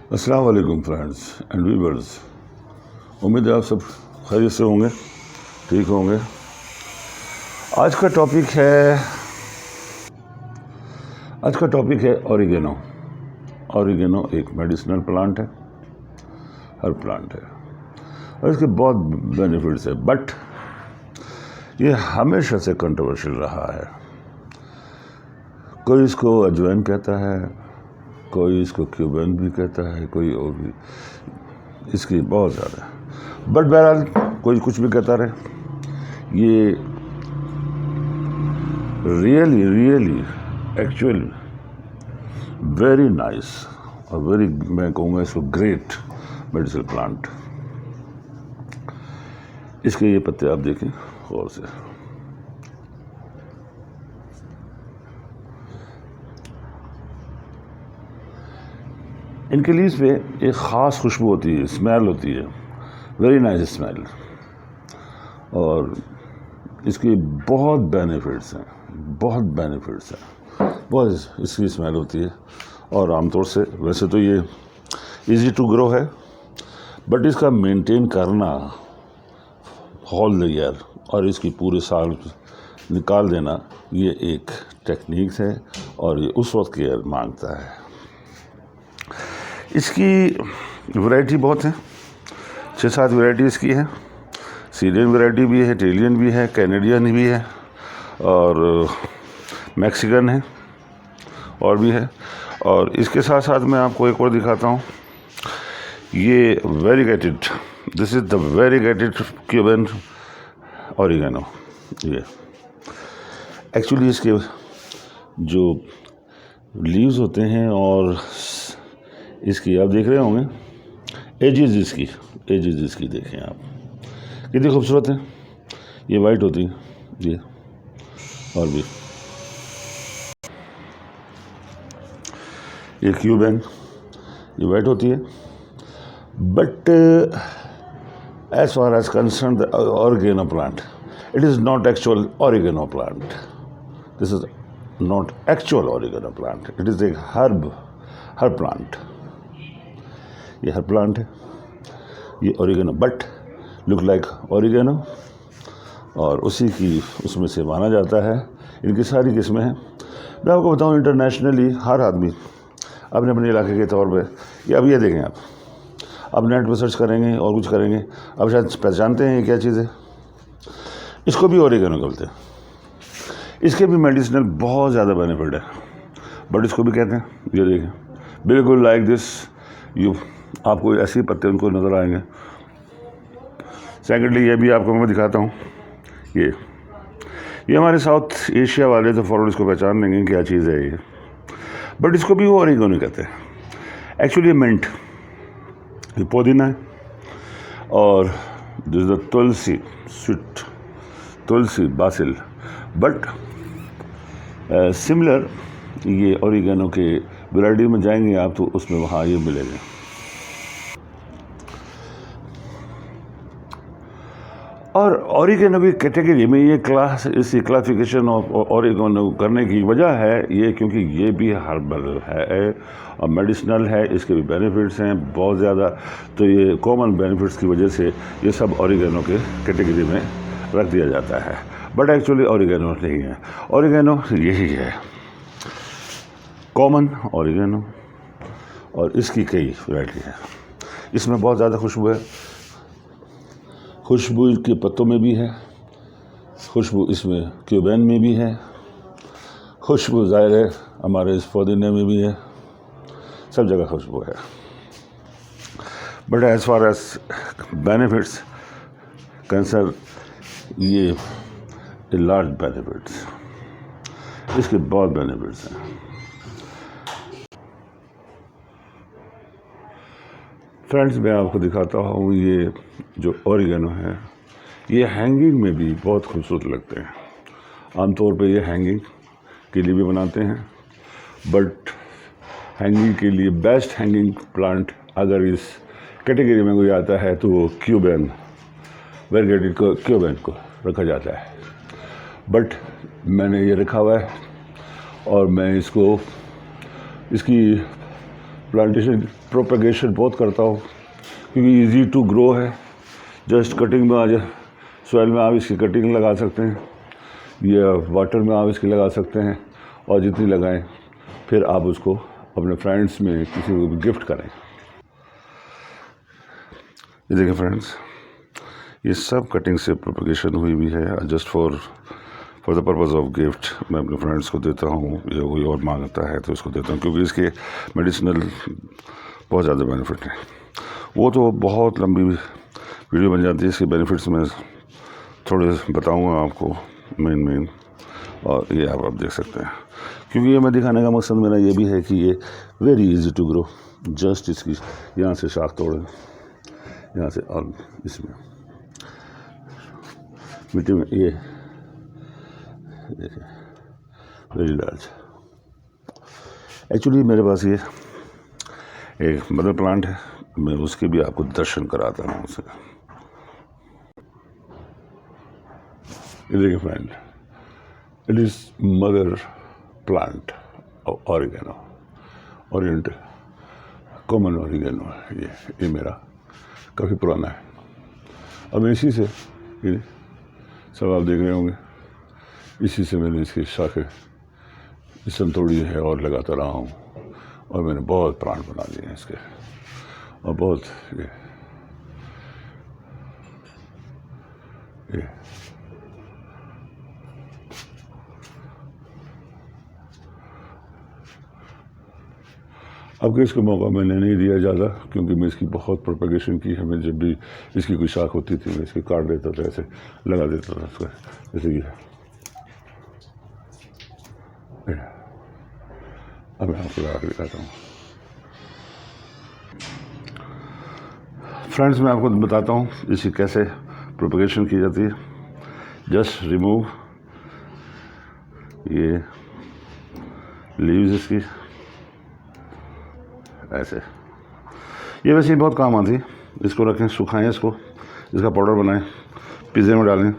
अस्सलाम वालेकुम friends and viewers. उम्मीद है आप सब खैरियत से होंगे, ठीक होंगे। आज का टॉपिक है ऑरिगेनो। ऑरिगेनो एक मेडिसिनल प्लांट है, हर प्लांट है और इसके बहुत बेनिफिट्स है, बट ये हमेशा से कंट्रोवर्शियल रहा है। कोई इसको अजवाइन कहता है, कोई इसको क्यूबन भी कहता है, कोई और भी, इसकी बहुत ज़्यादा। बट बहरहाल कोई कुछ भी कहता रहे, ये रियली एक्चुअली वेरी नाइस और वेरी, मैं कहूँगा इसको ग्रेट मेडिसिनल प्लांट। इसके ये पत्ते आप देखें गौर से, इनके लीव्स पे एक ख़ास खुशबू होती है, स्मेल होती है, वेरी नाइस स्मेल। और इसके बहुत बेनिफिट्स हैं, बहुत इसकी स्मेल होती है। और आमतौर से वैसे तो ये इजी टू ग्रो है, बट इसका मेंटेन करना होल द ईयर और इसकी पूरे साल निकाल देना, ये एक टेक्निक्स है और ये उस वक्त केयर मांगता है। इसकी वैरायटी बहुत है, 6-7 वैरायटी इसकी है। सीरियन वैरायटी भी है, इटालियन भी है, कैनेडियन भी है और मैक्सिकन है और भी है। और इसके साथ साथ मैं आपको एक और दिखाता हूँ, ये variegated, this is the variegated Cuban oregano. ये एक्चुअली इसके जो लीव्स होते हैं और इसकी आप देख रहे होंगे एजेस इसकी देखें आप, कितनी खूबसूरत है। ये वाइट होती है ये, और भी ये क्यूबन, ये वाइट होती है। But as far as concern the oregano plant, it is not actual oregano plant. This is not actual oregano plant, it is एक हर्ब प्लांट। ये हर प्लांट है, ये oregano but look like oregano, और उसी की उसमें से माना जाता है। इनकी सारी किस्में हैं। मैं आपको बताऊं, इंटरनेशनली हर आदमी अपने अपने इलाके के तौर पे, अब ये देखें आप नेट पर सर्च करेंगे और कुछ करेंगे, अब शायद पहचानते हैं ये क्या चीज़ है। इसको भी ऑरिगेनो बोलते हैं। इसके भी मेडिसिनल बहुत ज़्यादा बेनिफिट है, बट इसको भी कहते हैं। ये देखें, बिल्कुल लाइक दिस, यू आपको ऐसे ही पत्ते उनको नज़र आएंगे। सेकेंडली ये भी आपको मैं दिखाता हूँ, ये हमारे साउथ एशिया वाले तो फ़ौरन इसको पहचान लेंगे क्या चीज़ है ये, बट इसको भी वो ऑरिगेनो कहते हैं। एक्चुअली मिंट, ये पुदीना है, और this the Tulsi, sweet Tulsi Basil, but similar ये ऑरिगेनो के वैरायटी में जाएंगे आप तो उसमें वहाँ ये मिलेगा। और ऑरिगेनो की कैटेगरी में ये इसी क्लासिफिकेशन ऑफ ऑरिगेनो करने की वजह है ये, क्योंकि ये भी हर्बल है और मेडिसिनल है। इसके भी बेनिफिट्स हैं बहुत ज़्यादा, तो ये कॉमन बेनिफिट्स की वजह से ये सब ऑरिगेनो के कैटेगरी में रख दिया जाता है, बट एक्चुअली ऑरिगेनो नहीं है। ऑरिगेनो यही है, कॉमन ऑरिगेनो, और इसकी कई वैरायटी है। इसमें बहुत ज़्यादा खुशबू है, खुशबू इसके पत्तों में भी है, खुशबू इसमें क्यूबन में भी है, खुशबू ज़ाहिर है हमारे इस पुदीने में भी है, सब जगह खुशबू है। But as far as benefits concern, ये लार्ज बेनिफिट्स, इसके बहुत बेनिफिट्स हैं। फ्रेंड्स, मैं आपको दिखाता हूँ, ये जो ऑरिगेनो है ये हैंगिंग में भी बहुत खूबसूरत लगते हैं। आमतौर पे ये हैंगिंग के लिए भी बनाते हैं, बट हैंगिंग के लिए बेस्ट हैंगिंग प्लांट अगर इस कैटेगरी में कोई आता है तो वो क्यूबन, वेरीगेटेड क्यूबन को रखा जाता है। बट मैंने ये रखा हुआ है और मैं इसकी प्लांटेशन प्रोपेगेशन बहुत करता हूँ क्योंकि इजी टू ग्रो है। जस्ट कटिंग में आ जाए, सॉइल में आप इसकी कटिंग लगा सकते हैं या वाटर में आप इसकी लगा सकते हैं, और जितनी लगाएं फिर आप उसको अपने फ्रेंड्स में किसी को भी गिफ्ट करें। ये देखिए फ्रेंड्स, ये सब कटिंग से प्रोपेगेशन हुई भी है। Just for the purpose of gift मैं अपने फ्रेंड्स को देता हूँ, या कोई और मांगता है तो उसको देता हूँ, क्योंकि इसके मेडिसिनल बहुत ज़्यादा बेनिफिट हैं। वो तो बहुत लंबी वीडियो बन जाती है, इसके बेनिफिट्स में थोड़े बताऊँगा आपको मेन, और ये आप देख सकते हैं। क्योंकि ये मैं दिखाने का मकसद मेरा ये भी है कि ये very easy to grow. Just इसकी यहाँ से शाख तोड़ें, यहाँ से, और इसमें मिट्टी में ये देखिए वेरी लार्ज। एक्चुअली मेरे पास ये एक मदर प्लांट है, मैं उसके भी आपको दर्शन कराता हूँ उसे। ये देखिए friend, it is mother plant of oregano, Orient common oregano. ये मेरा काफ़ी पुराना है, और मैं इसी से, ये सब आप देख रहे होंगे, इसी से मैंने इसकी शाखें इस संतोड़ी है और लगाता रहा हूँ, और मैंने बहुत प्लांट बना लिए हैं इसके, और बहुत ये अब इसको मौका मैंने नहीं दिया ज़्यादा, क्योंकि मैं इसकी बहुत प्रोपेगेशन की है। मैं जब भी इसकी कोई शाख होती थी मैं इसकी काट देता था, ऐसे लगा देता था उसको, जैसे कि अब मैं आपको लगा के दिखाता हूँ। फ्रेंड्स, मैं आपको बताता हूँ इसकी कैसे प्रोपेगेशन की जाती है। जस्ट रिमूव ये लीव्स इसकी, ऐसे। ये वैसे ही बहुत काम आती है। इसको रखें, सुखाएं इसको, इसका पाउडर बनाएं, पिज़्ज़े में डालें,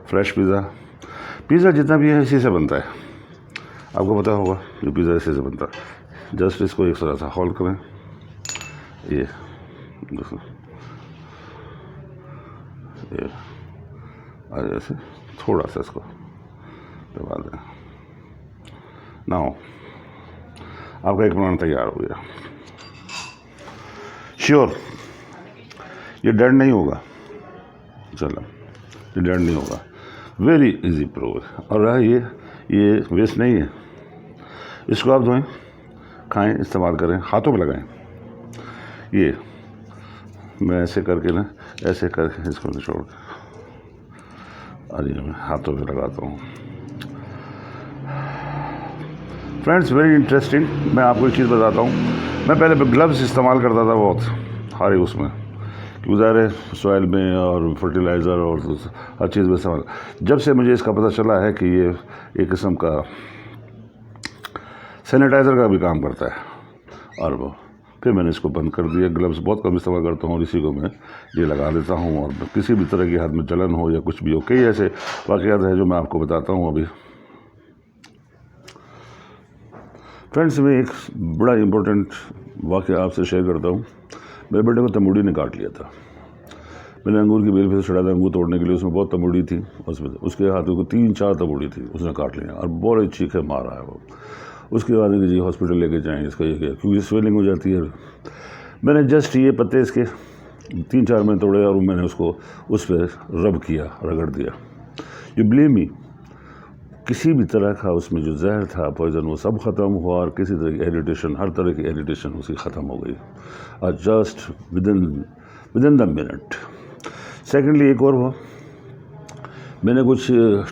फ्रेश पिज़्ज़ा जितना भी है इसी से बनता है, आपको पता होगा ये पिज़्ज़ा इसी से बनता है। जस्ट इसको एक तरह सा होल करें, ये ऐसे थोड़ा सा इसको दबा दें। नाउ आपका एक प्लांट तैयार हो गया। श्योर ये डेड नहीं होगा, चलो ये डेड नहीं होगा, वेरी इजी प्रूव है। और रहा ये वेस्ट नहीं है, इसको आप धोएं, खाएं, इस्तेमाल करें, हाथों पे लगाएं। ये मैं ऐसे करके ना, ऐसे करके इसको निचोड़ के, अरे मैं हाथों पे लगाता हूँ। Friends, very interesting. मैं आपको एक चीज़ बताता हूँ, मैं पहले ग्लव्स इस्तेमाल करता था बहुत हारे उसमें, गुज़ारे सॉइल में और फर्टिलाइज़र और हर चीज़ में इस्तेमाल। जब से मुझे इसका पता चला है कि ये एक किस्म का सैनिटाइज़र का भी काम करता है, और वो फिर मैंने इसको बंद कर दिया। ग्लव्स बहुत कम इस्तेमाल करता हूँ, और इसी को मैं ये लगा देता हूँ, और किसी भी तरह की हाथ में जलन हो या कुछ भी हो, कई ऐसे वाक़यात हैं जो मैं आपको बताता हूँ अभी। फ्रेंड्स, मैं एक बड़ा इम्पोर्टेंट वाक़या आपसे शेयर करता हूँ। मेरे बेटे को तमुड़ी ने काट लिया था। मैंने अंगूर की बेल पे से चढ़ा था अंगूर तोड़ने के लिए, उसमें बहुत तमुड़ी थी, उसके हाथों को 3-4 तमुड़ी थी, उसने काट लिया और बहुत चीखे मारा है वो। उसके बाद जी हॉस्पिटल लेके जाएँ, इसका ये क्या, क्योंकि स्वेलिंग हो जाती है। मैंने जस्ट ये पत्ते इसके 3-4 में तोड़े, और मैंने उसको उस पर रब किया, रगड़ दिया। यू बिलीव मी, किसी भी तरह का उसमें जो जहर था, पॉइजन, वो सब ख़त्म हुआ, और किसी तरह की इरिटेशन, हर तरह की इरिटेशन उसकी ख़त्म हो गई, और just within the minute. Secondly एक और हुआ, मैंने कुछ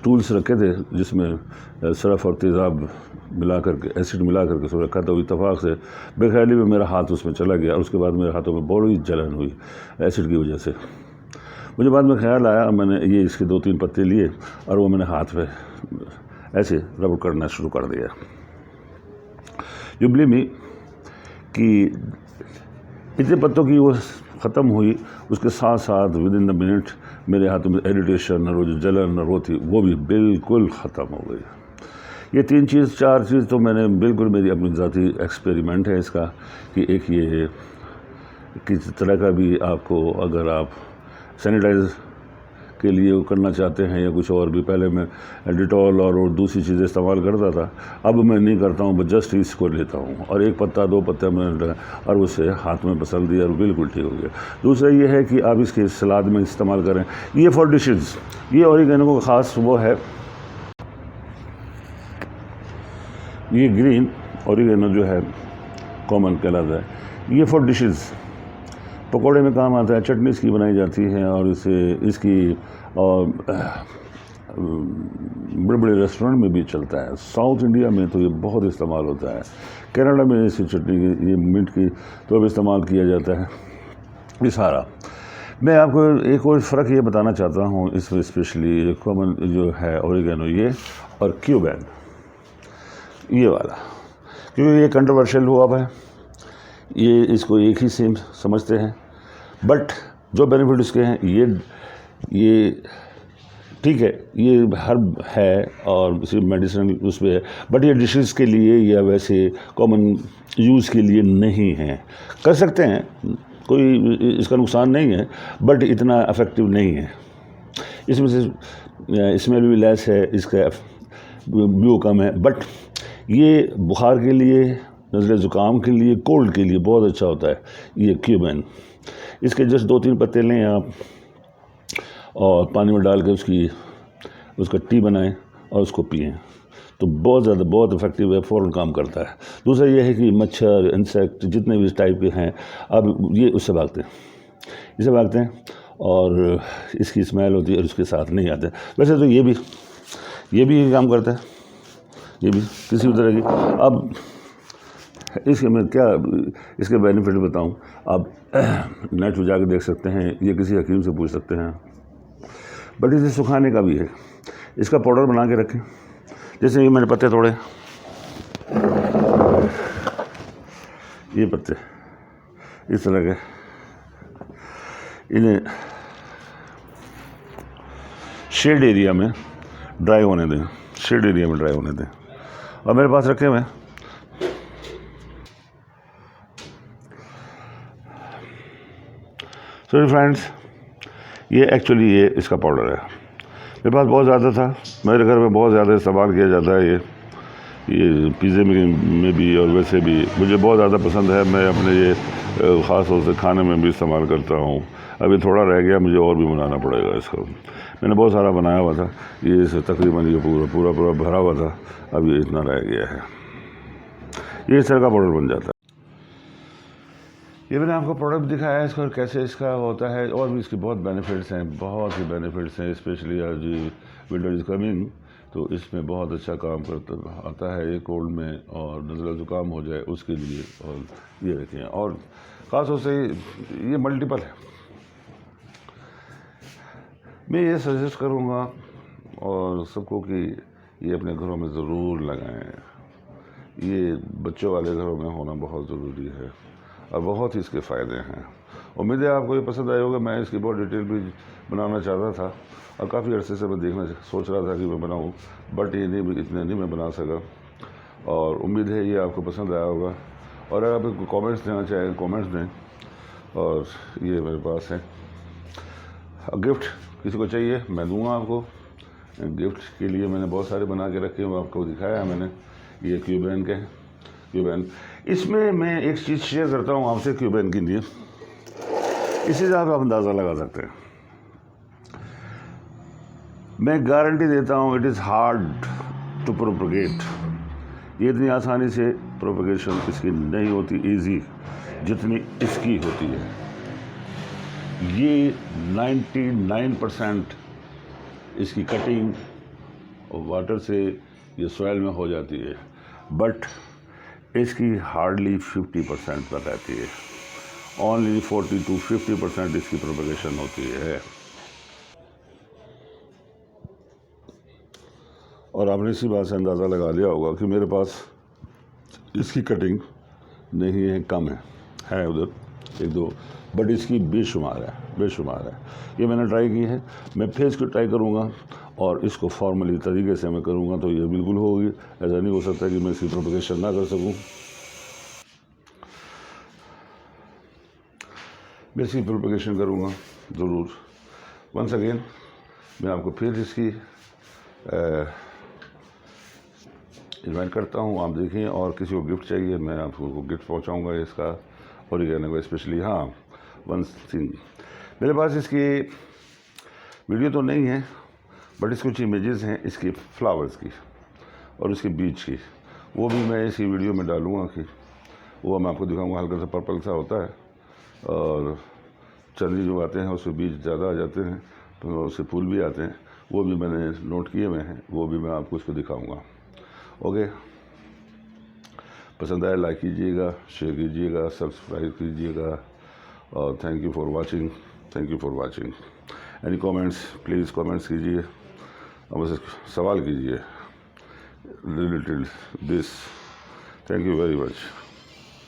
टूल्स रखे थे जिसमें सरफ और तेज़ाब मिला करके, एसिड मिला करके सब रखा था। इत्तफाक से बेख्याली में मेरा हाथ उसमें चला गया, और उसके बाद मेरे हाथों में बड़ी जलन हुई एसिड की वजह से। मुझे बाद में ख्याल आया, मैंने ये इसके 2-3 पत्ते लिए और वो मैंने हाथ पे ऐसे रब करना शुरू कर दिया। यू बिलीव मी कि इतने पत्तों की वो ख़त्म हुई, उसके साथ साथ विदिन द मिनट मेरे हाथों में इरिटेशन और वो जो जलन और वो थी वो भी बिल्कुल ख़त्म हो गई। ये 4 चीज़ तो मैंने बिल्कुल मेरी अपनी ज़ाती एक्सपेरिमेंट है इसका कि एक ये है किस तरह का भी आपको अगर आप सैनिटाइज के लिए वो करना चाहते हैं या कुछ और भी, पहले मैं डिटॉल और दूसरी चीज़ें इस्तेमाल करता था, अब मैं नहीं करता हूँ, बस जस्ट इसको लेता हूँ और 1 पत्ता 2 पत्ते मैंने और उससे हाथ में पसल दिया और बिल्कुल ठीक हो गया। दूसरा ये है कि आप इसके सलाद में इस्तेमाल करें, ये फॉर डिशेज़, ये ऑरिगेनो का ख़ास वो है, ये ग्रीन ऑरिगेनो जो है कॉमन कहलाता है, ये फॉर डिशेज़, पकोड़े में काम आता है, चटनी इसकी बनाई जाती है और इसकी बड़े बड़े रेस्टोरेंट में भी चलता है। साउथ इंडिया में तो ये बहुत इस्तेमाल होता है, कनाडा में इसी चटनी की ये मिंट की तो अब इस्तेमाल किया जाता है। ये सारा मैं आपको एक और फ़र्क ये बताना चाहता हूँ इसमें, स्पेशली कॉमन जो है ऑरिगेनो ये और क्यूबेन, ये वाला, क्योंकि ये कंट्रोवर्शियल हुआ है, ये इसको एक ही सेम समझते हैं, बट जो बेनिफिट इसके हैं ये ठीक है, ये हर्ब है और सिर्फ मेडिसिन उस पर है, बट ये डिशेस के लिए या वैसे कॉमन यूज़ के लिए नहीं है। कर सकते हैं, कोई इसका नुकसान नहीं है, बट इतना इफ़ेक्टिव नहीं है। इसमें से स्मेल भी लेस है, इसका व्यू कम है, बट ये बुखार के लिए, नज़ले ज़ुकाम के लिए, कोल्ड के लिए बहुत अच्छा होता है ये क्यूबेन। इसके जस्ट 2-3 पत्ते लें आप और पानी में डाल के उसका टी बनाएं और उसको पिएं, तो बहुत इफ़ेक्टिव है, फ़ौरन काम करता है। दूसरा ये है कि मच्छर, इंसेक्ट जितने भी इस टाइप के हैं, अब ये इससे भागते हैं और इसकी स्मेल होती है और उसके साथ नहीं आते। वैसे तो ये भी काम करता है, ये भी किसी भी तरह की। अब इसके मैं क्या इसके बेनिफिट बताऊं, आप नेट पर जाकर देख सकते हैं, ये किसी हकीम से पूछ सकते हैं, बट इसे सुखाने का भी है। इसका पाउडर बना के रखें, जैसे ये मैंने पत्ते तोड़े, ये पत्ते इस तरह के, इन्हें शेड एरिया में ड्राई होने दें, और मेरे पास रखे हुए हैं। सॉरी फ्रेंड्स, ये एक्चुअली ये इसका पाउडर है, मेरे पास बहुत ज़्यादा था, मेरे घर में बहुत ज़्यादा इस्तेमाल किया जाता है ये पिज़्ज़े में भी और वैसे भी मुझे बहुत ज़्यादा पसंद है। मैं अपने ये ख़ास तौर से खाने में भी इस्तेमाल करता हूँ। अभी थोड़ा रह गया, मुझे और भी बनाना पड़ेगा इसको। मैंने बहुत सारा बनाया हुआ था, ये इसे तकरीबन ये पूरा भरा हुआ था, अब ये इतना रह गया है। ये इस तरह का पाउडर बन जाता है। ये मैंने आपको प्रोडक्ट दिखाया है इसका और कैसे इसका होता है, और भी इसके बहुत बेनिफिट्स हैं, बहुत ही बेनिफिट्स हैं। स्पेशली आज विंटर इज़ कमिंग, तो इसमें बहुत अच्छा काम आता है ये कोल्ड में, और नज़ला ज़ुकाम हो जाए उसके लिए। और ये देखिए, और ख़ास तौर से ये मल्टीपल है। मैं ये सजेस्ट करूँगा और सबको कि ये अपने घरों में ज़रूर लगाएं। ये बच्चों वाले घरों में होना बहुत ज़रूरी है और बहुत ही इसके फ़ायदे हैं। उम्मीद है आपको ये पसंद आया होगा। मैं इसकी बहुत डिटेल भी बनाना चाहता था और काफ़ी अर्से से मैं सोच रहा था कि मैं बनाऊं, बट ये इतने नहीं मैं बना सका, और उम्मीद है ये आपको पसंद आया होगा। और अगर आप कमेंट्स देना चाहें, कमेंट्स दें। और ये मेरे पास है गिफ्ट, किसी को चाहिए मैं दूंगा आपको। गिफ्ट के लिए मैंने बहुत सारे बना के रखे हुए, आपको दिखाया है मैंने। ये क्यूबेन के क्यूबेन, इसमें मैं एक चीज़ शेयर करता हूँ आपसे क्यूबेन के लिए, इसी से आप अंदाज़ा लगा सकते हैं। मैं गारंटी देता हूँ, it is hard to propagate. ये इतनी आसानी से प्रोपगेशन इसकी नहीं होती ईजी जितनी इसकी होती है। ये 99% इसकी कटिंग और वाटर से ये सॉइल में हो जाती है, बट इसकी हार्डली 50% तक रहती है। ओनली 40 to 50% इसकी प्रोपगेशन होती है। और आपने इसी बात से अंदाज़ा लगा लिया होगा कि मेरे पास इसकी कटिंग नहीं है, कम है उधर 1-2 बट इसकी बेशुमार है, बेशुमार है। ये मैंने ट्राई की है, मैं फिर इसको ट्राई करूँगा और इसको फॉर्मली तरीके से मैं करूँगा तो ये बिल्कुल होगी। ऐसा नहीं हो सकता कि मैं इसकी प्रोपगेशन ना कर सकूँ। मैं इसकी प्रोपगेशन करूँगा ज़रूर। वंस अगेन मैं आपको फिर इसकी इन्वाइट करता हूँ, आप देखिए। और किसी को गिफ्ट चाहिए मैं आपको गिफ्ट पहुँचाऊँगा इसका ओरिगेनो को स्पेशली। हाँ, वन थिंग, मेरे पास इसकी वीडियो तो नहीं है बट इसकी कुछ इमेजेस हैं इसकी फ्लावर्स की और इसके बीज की, वो भी मैं इसी वीडियो में डालूँगा कि वो मैं आपको दिखाऊँगा। हल्का सा पर्पल सा होता है और चंदी जो आते हैं उससे बीज ज़्यादा आ जाते हैं, तो उससे फूल भी आते हैं, वो भी मैंने नोट किए हुए हैं, वो भी मैं आपको इसको दिखाऊँगा। ओके, पसंद आए लाइक कीजिएगा, शेयर कीजिएगा, सब्सक्राइब कीजिएगा और thank you for watching, thank you for watching. Any comments please comments कीजिए और मुझसे सवाल कीजिए related this. Thank you very much.